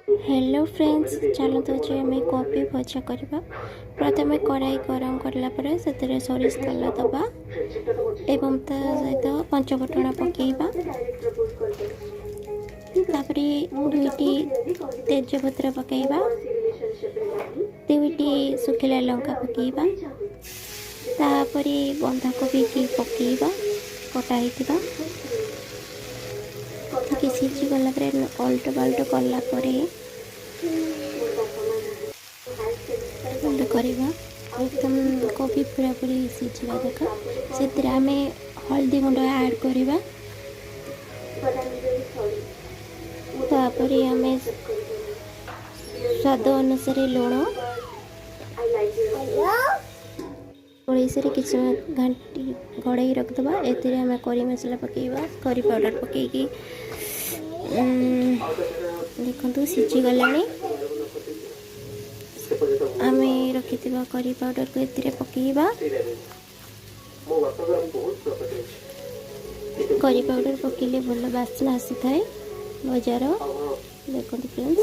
Hello friends, चलते जे आम कोबी भजा करवा। प्रथम कड़ाई गरम करापर से सोरिष तेल दबा एवं ता सहित पंचफुटण पकेबा। तापरे दुईटी तेजपत्र पकेबा, दुईटी सुखिला लंका पकेबा, तापरे बंधा कोबी की पकेबा कटा होइतिबा। ଟିକେ ସିଝି ଗଲା ପରେ ଅଲ୍ଟ ବାଲ୍ଟ କଲା ପରେ କରିବା एकदम कोबी पूरा पूरी सिझिବା दरकार। से आम हल्दी गुंड ऐड करवा। तापर आम स्वाद अनुसार लुण ओडिशा किसी घंटी घड़े रखदबा। एतिर आम करी मसला पकेबा, करी पाउडर पकेकी देखो सिझी गला। आम रखि करी पाउडर को एतिर पकेबा। करी पाउडर पकेले भल बास्ना आसी थाए भजार। देखो फ्रेंड्स।